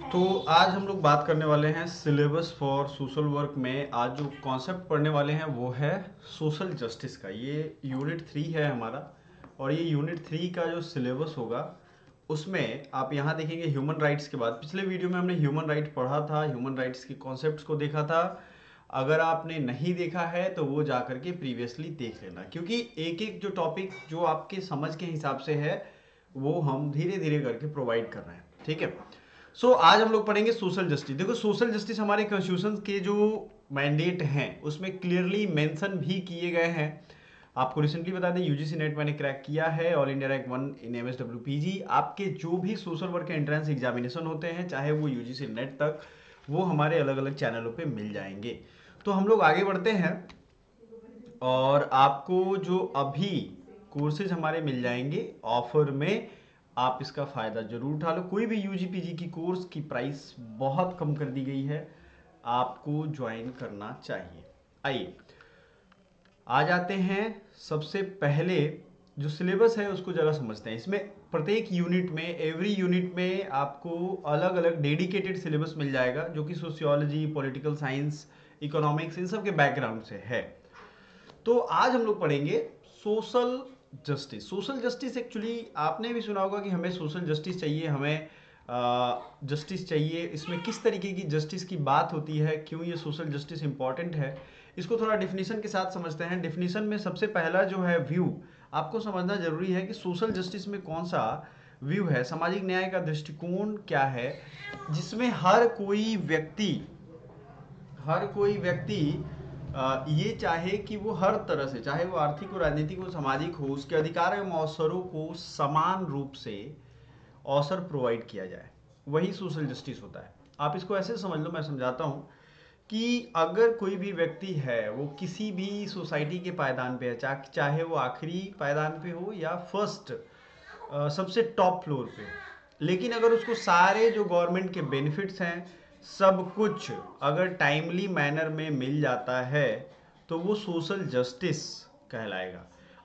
तो आज हम लोग बात करने वाले हैं सिलेबस फॉर सोशल वर्क में। आज जो कॉन्सेप्ट पढ़ने वाले हैं वो है सोशल जस्टिस का। ये यूनिट 3 है हमारा, और ये यूनिट 3 का जो सिलेबस होगा उसमें आप यहाँ देखेंगे ह्यूमन राइट्स के बाद। पिछले वीडियो में हमने ह्यूमन राइट पढ़ा था, ह्यूमन राइट्स के कॉन्सेप्ट्स को देखा था। अगर आपने नहीं देखा है तो वो जा करके प्रीवियसली देख लेना, क्योंकि एक एक जो टॉपिक जो आपके समझ के हिसाब से है वो हम धीरे धीरे करके प्रोवाइड कर रहे हैं। ठीक है। आज हम लोग पढ़ेंगे सोशल जस्टिस। देखो, सोशल जस्टिस हमारे कॉन्स्टिट्यूशन के जो मैंडेट हैं उसमें क्लियरली मेंशन भी किए गए हैं। आपको रिसेंटली बता दें, यूजीसी नेट मैंने क्रैक किया है, ऑल इंडिया रैंक 1 इन एमएसडब्ल्यूपीजी। आपके जो भी सोशल वर्क के एंट्रेंस एग्जामिनेशन होते हैं, चाहे वो यूजीसी नेट तक, वो हमारे अलग अलग चैनलों पे मिल जाएंगे। तो हम लोग आगे बढ़ते हैं, और आपको जो अभी कोर्सेज हमारे मिल जाएंगे ऑफर में, आप इसका फ़ायदा ज़रूर उठा लो। कोई भी यूजी पीजी की कोर्स की प्राइस बहुत कम कर दी गई है, आपको ज्वाइन करना चाहिए। आइए आ जाते हैं। सबसे पहले जो सिलेबस है उसको ज़रा समझते हैं। इसमें प्रत्येक यूनिट में, एवरी यूनिट में आपको अलग अलग डेडिकेटेड सिलेबस मिल जाएगा, जो कि सोशियोलॉजी, पॉलिटिकल साइंस, इकोनॉमिक्स, इन सब के बैकग्राउंड से है। तो आज हम लोग पढ़ेंगे social justice. Social justice actually आपने भी सुना होगा कि हमें सोशल जस्टिस चाहिए, हमें जस्टिस चाहिए। इसमें किस तरीके की जस्टिस की बात होती है, क्यों ये सोशल जस्टिस इंपॉर्टेंट है, इसको थोड़ा डिफिनीशन के साथ समझते हैं। डिफिनीशन में सबसे पहला जो है व्यू, आपको समझना जरूरी है कि सोशल जस्टिस में कौन सा व्यू है, सामाजिक न्याय का दृष्टिकोण क्या है, जिसमें हर कोई व्यक्ति ये चाहे कि वो हर तरह से, चाहे वो आर्थिक हो, राजनीतिक हो, सामाजिक हो, उसके अधिकार एवं अवसरों को समान रूप से अवसर प्रोवाइड किया जाए, वही सोशल जस्टिस होता है। आप इसको ऐसे समझ लो, मैं समझाता हूँ कि अगर कोई भी व्यक्ति है, वो किसी भी सोसाइटी के पायदान पे है, चाहे वो आखिरी पायदान पे हो या फर्स्ट, सबसे टॉप फ्लोर पे, लेकिन अगर उसको सारे जो गवर्नमेंट के बेनिफिट्स हैं, सब कुछ अगर टाइमली मैनर में मिल जाता है, तो वो सोशल जस्टिस कहलाएगा।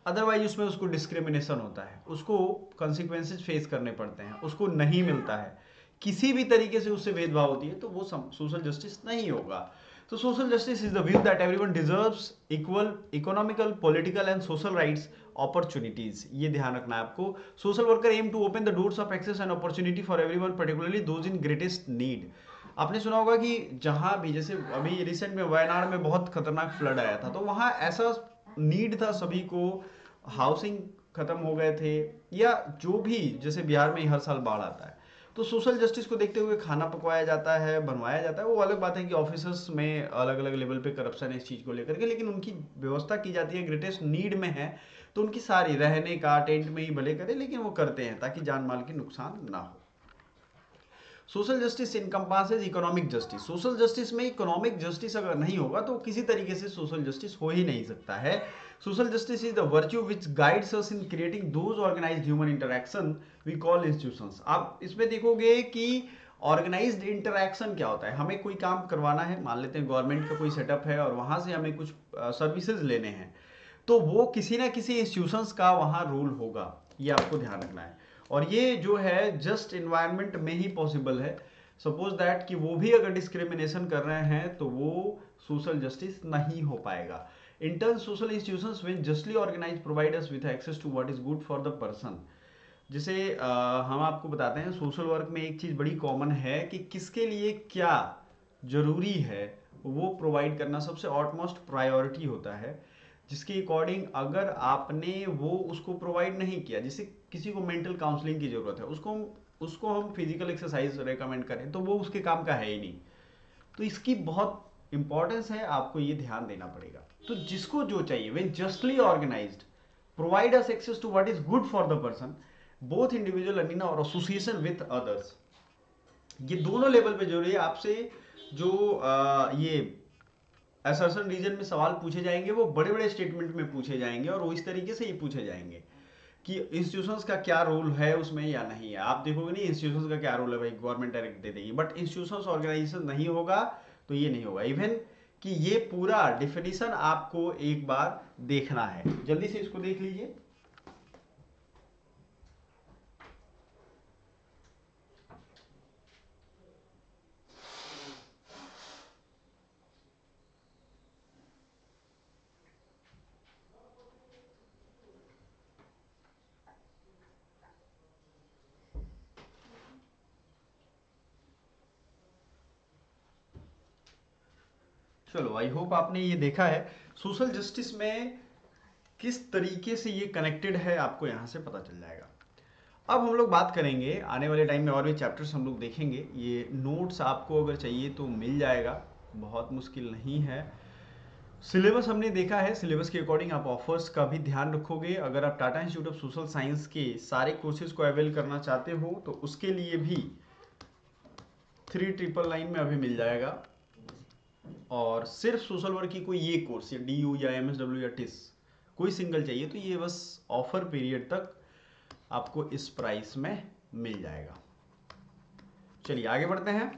अदरवाइज उसमें उसको डिस्क्रिमिनेशन होता है, उसको कंसिक्वेंसेस फेस करने पड़ते हैं, उसको नहीं मिलता है, किसी भी तरीके से उससे भेदभाव होती है, तो वो सोशल जस्टिस नहीं होगा। तो social justice is the view that everyone deserves equal economical, political and social rights, opportunities. ये ध्यान रखना है आपको। Social worker aim to open the doors of access and opportunity for everyone, particularly those in greatest need. आपने सुना होगा कि जहां भी, जैसे अभी रिसेंट में वायनाड में बहुत खतरनाक फ्लड आया था, तो वहां ऐसा नीड था सभी को, हाउसिंग खत्म हो गए थे, या जो भी, जैसे बिहार में ही हर साल बाढ़ आता है, तो सोशल जस्टिस को देखते हुए खाना पकवाया जाता है, बनवाया जाता है। वो अलग बात है कि ऑफिसर्स में अलग अलग लेवल पे करप्शन है इस चीज़ को लेकर के, लेकिन उनकी व्यवस्था की जाती है, ग्रेटेस्ट नीड में है, तो उनकी सारी रहने का टेंट में ही भले करें, लेकिन वो करते हैं ताकि जान माल की नुकसान ना हो। Social justice encompasses economic justice. Social justice में इकोनॉमिक जस्टिस अगर नहीं होगा तो किसी तरीके से सोशल जस्टिस हो ही नहीं सकता है। Social justice is the virtue which guides us in creating those organized human interaction we call institutions. आप इसमें देखोगे कि ऑर्गेनाइज्ड इंटरैक्शन क्या होता है। हमें कोई काम करवाना है, मान लेते हैं गवर्नमेंट का कोई सेटअप है और वहां से हमें कुछ सर्विसेज लेने हैं, तो वो किसी ना किसी इंस्टीट्यूशंस का वहां रोल होगा, ये आपको ध्यान रखना है। और ये जो है जस्ट इन्वायरमेंट में ही पॉसिबल है। सपोज दैट कि वो भी अगर डिस्क्रिमिनेशन कर रहे हैं तो वो सोशल जस्टिस नहीं हो पाएगा। In turn social institutions when justly organize provide us with access to what is good for the person. जैसे हम आपको बताते हैं, सोशल वर्क में एक चीज बड़ी कॉमन है कि किसके लिए क्या जरूरी है वो प्रोवाइड करना सबसे ऑटमोस्ट प्रायोरिटी होता है, जिसके अकॉर्डिंग अगर आपने वो उसको प्रोवाइड नहीं किया, जैसे किसी को मेंटल काउंसलिंग की जरूरत है, उसको उसको हम फिजिकल एक्सरसाइज रेकमेंड करें तो वो उसके काम का है ही नहीं। तो इसकी बहुत इंपॉर्टेंस है, आपको ये ध्यान देना पड़ेगा। तो जिसको जो चाहिए, when justly organized provide us access to what is good for the person, both individual and our association with others. ये दोनों लेवल पे जरूरी है। आपसे जो ये असर्शन रीजन में सवाल पूछे जाएंगे वो बड़े बड़े स्टेटमेंट में पूछे जाएंगे, और वो इस तरीके से ही पूछे जाएंगे कि इंस्टीट्यूशंस का क्या रोल है उसमें या नहीं है। आप देखोगे नहीं इंस्टीट्यूशंस का क्या रोल है, भाई गवर्नमेंट डायरेक्ट दे देगी, बट इंस्टीट्यूशंस ऑर्गेनाइजेशन नहीं होगा तो ये नहीं होगा। इवन कि ये पूरा डिफिनीशन आपको एक बार देखना है, जल्दी से इसको देख लीजिए। चलो, आई होप आपने ये देखा है सोशल जस्टिस में किस तरीके से ये कनेक्टेड है, आपको यहाँ से पता चल जाएगा। अब हम लोग बात करेंगे आने वाले टाइम में, और भी चैप्टर्स हम लोग देखेंगे। ये नोट्स आपको अगर चाहिए तो मिल जाएगा, बहुत मुश्किल नहीं है। सिलेबस हमने देखा है, सिलेबस के अकॉर्डिंग आप ऑफर्स का भी ध्यान रखोगे। अगर आप Tata institute of social science के सारे कोर्सेज को अवेल करना चाहते हो तो उसके लिए भी 3999 में अभी मिल जाएगा। और सिर्फ सोशल वर्क की कोई ये कोर्स या DU या MSW या टिस कोई सिंगल चाहिए तो ये बस ऑफर पीरियड तक आपको इस प्राइस में मिल जाएगा। चलिए आगे बढ़ते हैं।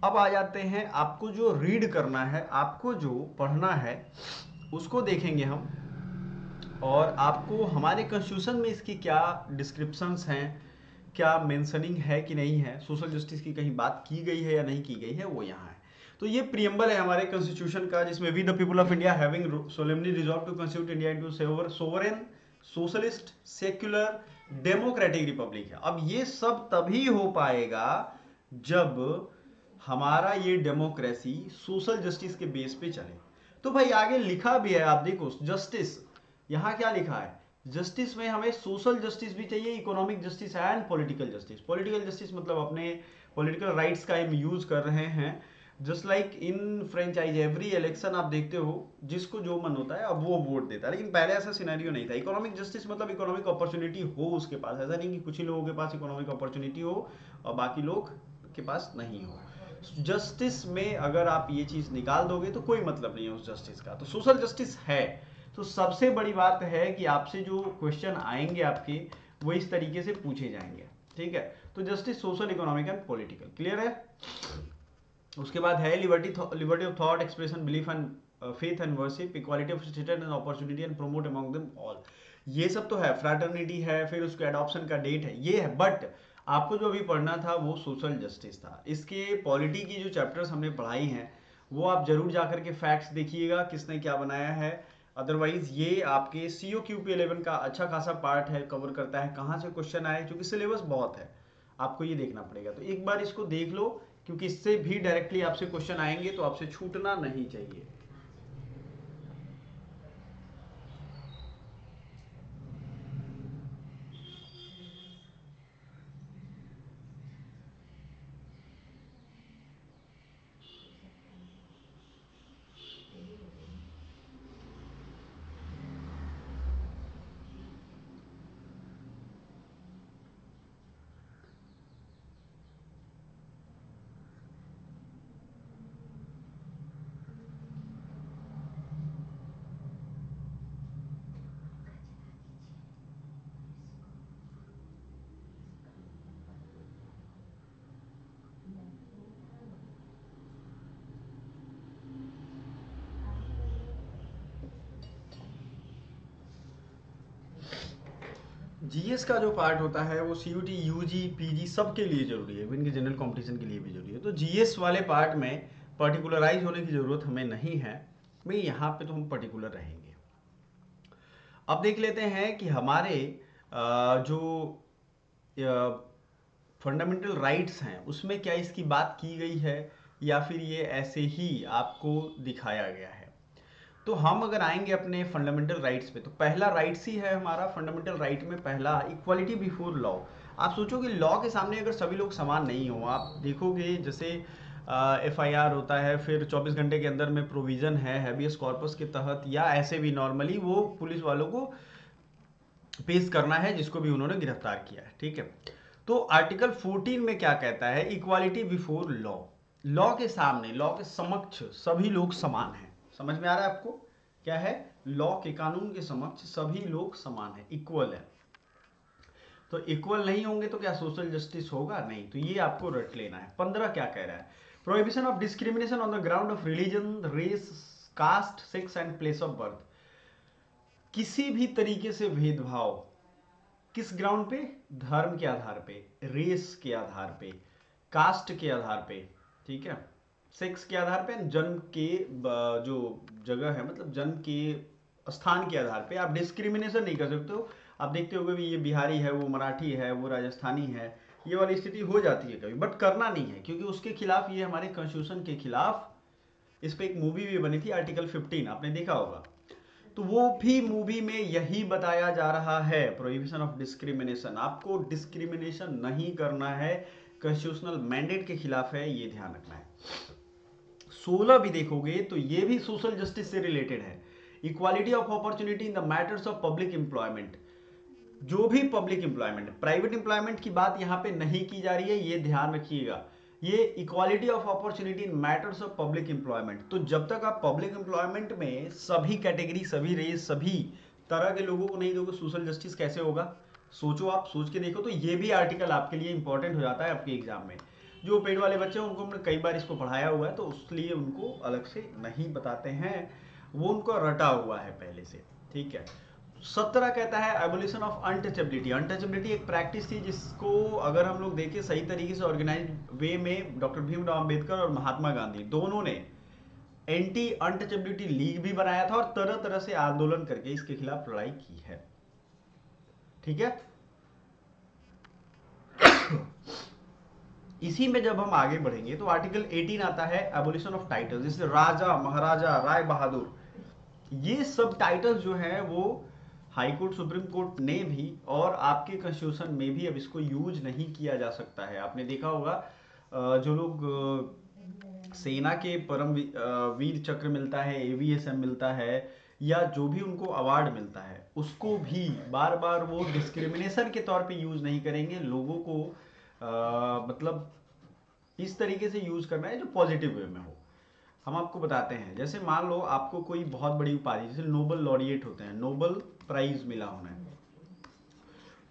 अब आ जाते हैं, आपको जो रीड करना है, आपको जो पढ़ना है उसको देखेंगे हम, और आपको हमारे कॉन्स्टिट्यूशन में इसकी क्या डिस्क्रिप्शंस हैं, क्या मेंशनिंग है कि नहीं है, सोशल जस्टिस की कहीं बात की गई है या नहीं की गई है, वो यहाँ है। तो ये प्रियम्बल है हमारे कॉन्स्टिट्यूशन का, जिसमें we the people of India having solemnly resolve to constitute India into sovereign socialist secular democratic republic है। अब ये सब तभी हो पाएगा जब हमारा ये डेमोक्रेसी सोशल जस्टिस के बेस पे चले। तो भाई आगे लिखा भी है, आप देखो जस्टिस, यहाँ क्या लिखा है, जस्टिस में हमें सोशल जस्टिस भी चाहिए, economic justice and political justice. Political justice मतलब अपने पॉलिटिकल राइट्स का हम यूज कर रहे हैं। Just like in franchise every election आप देखते हो जिसको जो मन होता है अब वो वोट देता है, लेकिन पहले ऐसा सिनेरियो नहीं था। इकोनॉमिक जस्टिस मतलब इकोनॉमिक अपॉर्चुनिटी हो उसके पास, ऐसा नहीं कि कुछ ही लोगों के पास इकोनॉमिक अपॉर्चुनिटी हो और बाकी लोग के पास नहीं हो। जस्टिस में अगर आप ये चीज निकाल दोगे तो कोई मतलब नहीं है उस जस्टिस का। तो सोशल जस्टिस है तो सबसे बड़ी बात है कि आपसे जो क्वेश्चन आएंगे आपके वो इस तरीके से पूछे जाएंगे, ठीक है। तो justice social economic and political clear है। उसके बाद है liberty of thought expression belief and faith and worship, equality of status and opportunity and promote among them all. ये सब तो है, फ्रैटर्निटी है, फिर उसके एडॉप्शन का डेट है, ये है। बट आपको जो अभी पढ़ना था वो सोशल जस्टिस था। इसके पॉलिटी की जो चैप्टर्स हमने पढ़ाई हैं वो आप जरूर जाकर के फैक्ट्स देखिएगा किसने क्या बनाया है। अदरवाइज ये आपके COQP11 का अच्छा खासा पार्ट है, कवर करता है कहाँ से क्वेश्चन आए, क्योंकि सिलेबस बहुत है, आपको ये देखना पड़ेगा। तो एक बार इसको देख लो, क्योंकि इससे भी डायरेक्टली आपसे क्वेश्चन आएंगे तो आपसे छूटना नहीं चाहिए। GS का जो पार्ट होता है वो CUT UG PG सबके लिए जरूरी है, इनके जनरल कंपटीशन के लिए भी जरूरी है। तो GS वाले पार्ट में पर्टिकुलराइज होने की जरूरत हमें नहीं है, भाई यहाँ पे तो हम पर्टिकुलर रहेंगे। अब देख लेते हैं कि हमारे जो फंडामेंटल राइट्स हैं उसमें क्या इसकी बात की गई है या फिर ये ऐसे ही आपको दिखाया गया है। तो हम अगर आएंगे अपने फंडामेंटल राइट्स पे तो पहला राइट्स ही है हमारा फंडामेंटल राइट में, पहला इक्वालिटी बिफोर लॉ। आप सोचोगे लॉ के सामने अगर सभी लोग समान नहीं हो, आप देखोगे जैसे FIR होता है, फिर 24 घंटे के अंदर में प्रोविजन है हैबियस कॉर्पस के तहत, या ऐसे भी नॉर्मली वो पुलिस वालों को पेश करना है जिसको भी उन्होंने गिरफ्तार किया है, ठीक है। तो आर्टिकल 14 में क्या कहता है, इक्वालिटी बिफोर लॉ, लॉ के सामने, लॉ के समक्ष सभी लोग समान हैं। समझ में आ रहा है आपको क्या है, लॉ के कानून के समक्ष सभी लोग समान हैं, इक्वल है। तो इक्वल नहीं होंगे तो क्या सोशल जस्टिस होगा, नहीं। तो ये आपको रट लेना है। 15 क्या कह रहा है, prohibition of discrimination on the ground of religion race caste sex and place of birth. किसी भी तरीके से भेदभाव किस ग्राउंड पे, धर्म के आधार पे, रेस के आधार पे, कास्ट के आधार पे, ठीक है, सेक्स के आधार पे, जन्म के जो जगह है मतलब जन्म के स्थान के आधार पे आप डिस्क्रिमिनेशन नहीं कर सकते हो। आप देखते होगे भी ये बिहारी है, वो मराठी है, वो राजस्थानी है, ये वाली स्थिति हो जाती है कभी, बट करना नहीं है क्योंकि उसके खिलाफ, ये हमारे कॉन्स्टिट्यूशन के खिलाफ इस पे एक मूवी भी बनी थी आर्टिकल 15, आपने देखा होगा। तो वो भी मूवी में यही बताया जा रहा है, प्रोहिबिशन ऑफ डिस्क्रिमिनेशन, आपको डिस्क्रिमिनेशन नहीं करना है, कॉन्स्टिट्यूशनल मैंडेट के खिलाफ है, ये ध्यान रखना है। 16 भी देखोगे तो ये भी सोशल जस्टिस से रिलेटेड है। Equality of opportunity in the matters of public employment, जो भी पब्लिक एम्प्लॉयमेंट, प्राइवेट एम्प्लॉयमेंट की बात यहां पे नहीं की जा रही है, ये ध्यान रखिएगा। ये equality of opportunity in matters of public employment, तो जब तक आप पब्लिक एम्प्लॉयमेंट में सभी कैटेगरी, सभी रेस, सभी तरह के लोगों को नहीं दोगे, सोशल जस्टिस कैसे होगा? सोचो, आप सोच के देखो। तो ये भी आर्टिकल आपके लिए इंपॉर्टेंट हो जाता है आपके एग्जाम में। जो पेड वाले बच्चे हैं उनको हमने कई बार इसको पढ़ाया हुआ है, तो उसलिए उनको अलग से नहीं बताते हैं, वो उनको रटा हुआ है पहले से, ठीक है। 17 कहता है एबोलिशन ऑफ अनटचेबिलिटी। अनटचेबिलिटी एक प्रैक्टिस थी जिसको अगर हम लोग देखें सही तरीके से ऑर्गेनाइज वे में, डॉक्टर भीमराव अंबेडकर और महात्मा गांधी दोनों ने एंटी अनटचेबिलिटी लीग भी बनाया था और तरह तरह से आंदोलन करके इसके खिलाफ लड़ाई की है, ठीक है। इसी में जब हम आगे बढ़ेंगे तो आर्टिकल 18 आता है एबोलिशन ऑफ टाइटल, जैसे राजा, महाराजा, राय बहादुर, ये सब टाइटल जो है वो हाई कोर्ट, सुप्रीम कोर्ट ने भी और आपके कॉन्स्टिट्यूशन में भी अब इसको यूज नहीं किया जा सकता है। आपने देखा होगा जो लोग सेना के परम वीर चक्र मिलता है, एवीएसएम मिलता है, या जो भी उनको अवार्ड मिलता है, उसको भी बार बार वो डिस्क्रिमिनेशन के तौर पे यूज नहीं करेंगे। लोगों को मतलब इस तरीके से यूज करना है जो पॉजिटिव वे में हो। हम आपको बताते हैं, जैसे मान लो आपको कोई बहुत बड़ी उपाधि, जैसे नोबल लॉरिएट होते हैं, नोबल प्राइज मिला होना है,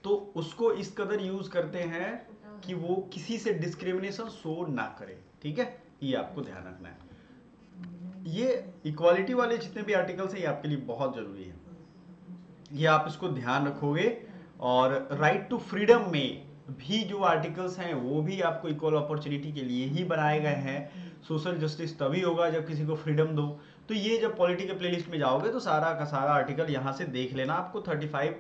तो उसको इस कदर यूज करते हैं कि वो किसी से डिस्क्रिमिनेशन शो ना करे, ठीक है, ये आपको ध्यान रखना है। ये इक्वालिटी वाले जितने भी आर्टिकल्स हैं ये आपके लिए बहुत जरूरी है, ये आप इसको ध्यान रखोगे। और राइट टू फ्रीडम में भी जो आर्टिकल्स हैं वो भी आपको इक्वल अपॉर्चुनिटी के लिए ही बनाए गए हैं। सोशल जस्टिस तभी होगा जब किसी को फ्रीडम दो। तो ये जब पॉलिटी के प्लेलिस्ट में जाओगे तो सारा का सारा आर्टिकल यहाँ से देख लेना आपको। 35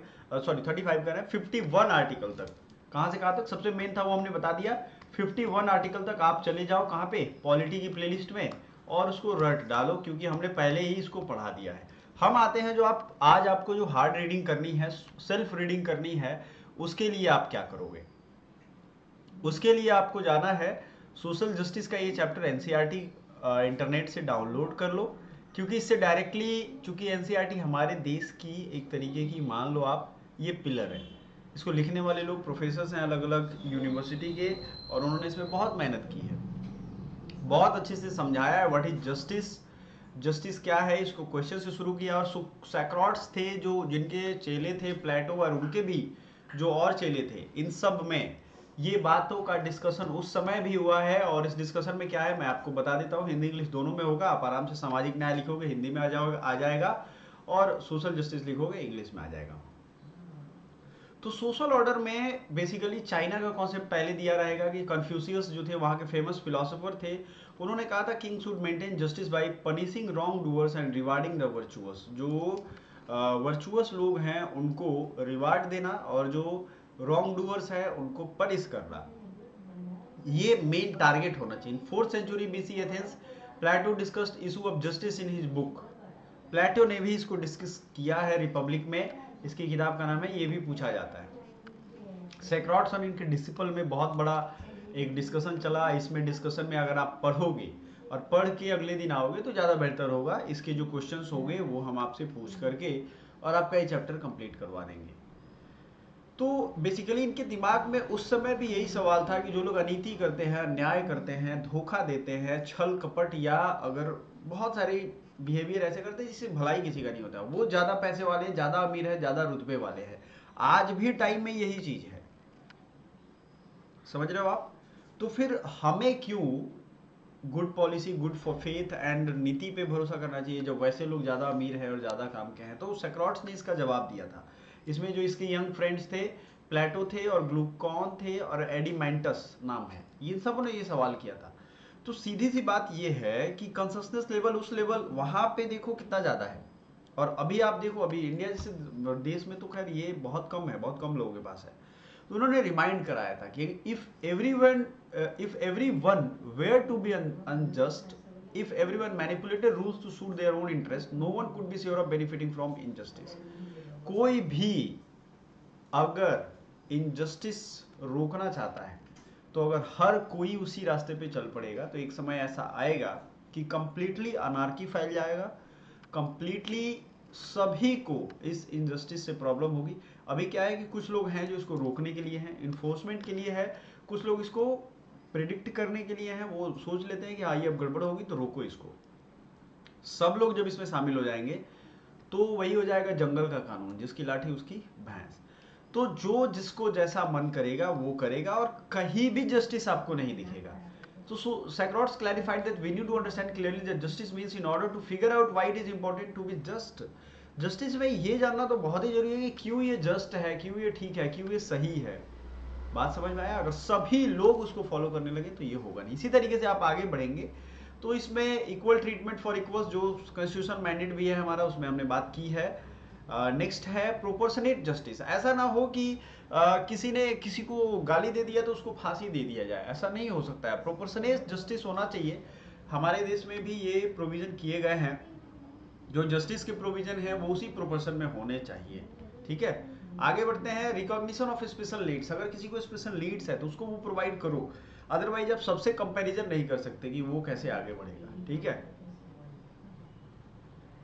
का है 51 आर्टिकल तक, कहाँ से कहाँ तक सबसे मेन था वो हमने बता दिया। 51 आर्टिकल तक आप चले जाओ कहाँ पे, पॉलिटी की प्लेलिस्ट में, और उसको रट डालो, क्योंकि हमने पहले ही इसको पढ़ा दिया है। हम आते हैं जो आप आज आपको जो हार्ड रीडिंग करनी है, सेल्फ रीडिंग करनी है, उसके लिए आप क्या करोगे? उसके लिए आपको जाना है सोशल जस्टिस का ये चैप्टर एनसीईआरटी इंटरनेट से डाउनलोड कर लो, क्योंकि इससे डायरेक्टली, चूंकि एनसीईआरटी हमारे देश की एक तरीके की, मान लो आप, ये पिलर है। इसको लिखने वाले लोग प्रोफेसर हैं अलग अलग यूनिवर्सिटी के, और उन्होंने इसमें बहुत मेहनत की है, बहुत अच्छे से समझाया है व्हाट इज जस्टिस, जस्टिस क्या है, इसको क्वेश्चन से शुरू किया। और सैक्राट्स थे जो, जिनके चेले थे प्लेटो, और उनके भी जो और चेले थे, इन सब में ये बातों का डिस्कशन उस समय भी हुआ है। और इस डिस्कशन में क्या है मैं आपको बता देता हूँ, हिंदी इंग्लिश दोनों में होगा। आप आराम से सामाजिक न्याय लिखोगे हिंदी में आ जाएगा, और सोशल जस्टिस लिखोगे इंग्लिश में आ जाएगा। तो सोशल ऑर्डर में बेसिकली चाइना का कॉन्सेप्ट पहले दिया रहेगा कि कन्फ्यूशियस जो थे वहाँ के फेमस फिलोसोफर थे, उन्होंने कहा था king should maintain justice by punishing wrong doers and rewarding the virtuous. जो वर्चुअस लोग हैं उनको रिवार्ड देना, और जो रॉन्ग डूअर्स है उनको पनिश करना, ये मेन टारगेट होना चाहिए। 4th century BC Athens, Plato discussed issue of justice in his book. Plato ने भी इसको डिस्कस किया है रिपब्लिक में, इसकी किताब का नाम है, ये भी पूछा जाता है। सैक्राट्स और इनके डिसिपल में बहुत बड़ा एक डिस्कशन चला। इसमें डिस्कशन में अगर आप पढ़ोगे और पढ़ के अगले दिन आओगे तो ज़्यादा बेहतर होगा। इसके जो क्वेश्चंस होंगे वो हम आपसे पूछ करके और आपका ये चैप्टर कंप्लीट करवा देंगे। तो बेसिकली इनके दिमाग में उस समय भी यही सवाल था कि जो लोग अनीति करते हैं, अन्याय करते हैं, धोखा देते हैं, छल कपट, या अगर बहुत सारे बिहेवियर ऐसे करते हैं जिससे भलाई किसी का नहीं होता, वो ज़्यादा पैसे वाले, ज़्यादा अमीर है, ज़्यादा रुतबे वाले हैं। आज भी टाइम में यही चीज़ है, समझ रहे हो आप? तो फिर हमें क्यों good policy, good for faith and नीति पे भरोसा करना चाहिए जब वैसे लोग ज़्यादा अमीर है और ज़्यादा काम के हैं? तो सैक्राट्स ने इसका जवाब दिया था। इसमें जो इसके यंग फ्रेंड्स थे, प्लेटो थे और ग्लूकॉन थे और एडिमेंटस नाम है, ये सब ने ये सवाल किया था। तो सीधी सी बात ये है कि कंसिस्टेंस लेवल, उस लेवल वहाँ पे देखो कितना ज़्यादा है, और अभी आप देखो अभी इंडिया जैसे देश में तो खैर ये बहुत कम है, बहुत कम लोगों के पास है। तो उन्होंने रिमाइंड कराया था कि if everyone were to be unjust, if everyone manipulated rules to suit their own interest, no one could be sure of benefiting from injustice. कोई भी अगर इनजस्टिस रोकना चाहता है तो अगर हर कोई उसी रास्ते पे चल पड़ेगा तो एक समय ऐसा आएगा कि कंप्लीटली अनार्की फैल जाएगा, कंप्लीटली सभी को इस इनजस्टिस से प्रॉब्लम होगी। अभी क्या है कि कुछ लोग हैं जो इसको रोकने के लिए हैं, इन्फोर्समेंट के लिए है, कुछ लोग इसको प्रिडिक्ट करने के लिए हैं, वो सोच लेते हैं कि हाँ ये अब गड़बड़ होगी तो रोको इसको। सब लोग जब इसमें शामिल हो जाएंगे तो वही हो जाएगा जंगल का कानून, जिसकी लाठी उसकी भैंस। तो जो जिसको जैसा मन करेगा वो करेगा और कहीं भी जस्टिस आपको नहीं दिखेगा। So Socrates clarified that we need to understand clearly that justice means in order to figure out why it is important to be just. Justice में ये जानना तो बहुत ही जरूरी है कि क्यों ये जस्ट है, क्यों ये ठीक है, क्यों ये सही है। बात समझ में आया? अगर सभी लोग उसको फॉलो करने लगे तो ये होगा नहीं। इसी तरीके से आप आगे बढ़ेंगे तो इसमें इक्वल ट्रीटमेंट फॉर इक्वल्स जो कॉन्स्टिट्यूशन मैंडेट भी है हमारा, उसमें हमने बात की है। नेक्स्ट है प्रोपोर्शनेट जस्टिस। ऐसा ना हो कि किसी ने किसी को गाली दे दिया तो उसको फांसी दे दिया जाए, ऐसा नहीं हो सकता है। प्रोपोर्शनेट जस्टिस होना चाहिए। हमारे देश में भी ये प्रोविजन किए गए हैं, जो जस्टिस के प्रोविजन है वो उसी प्रोपोर्शन में होने चाहिए। ठीक है, आगे बढ़ते हैं। Recognition of special leads. अगर किसी को स्पेशल लीड्स है तो उसको वो प्रोवाइड करो, अदरवाइज आप सबसे कंपैरिजन नहीं कर सकते कि वो कैसे आगे बढ़ेगा। ठीक है,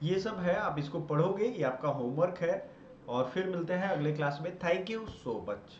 ये सब है, आप इसको पढ़ोगे, ये आपका होमवर्क है। और फिर मिलते हैं अगले क्लास में। Thank you so much.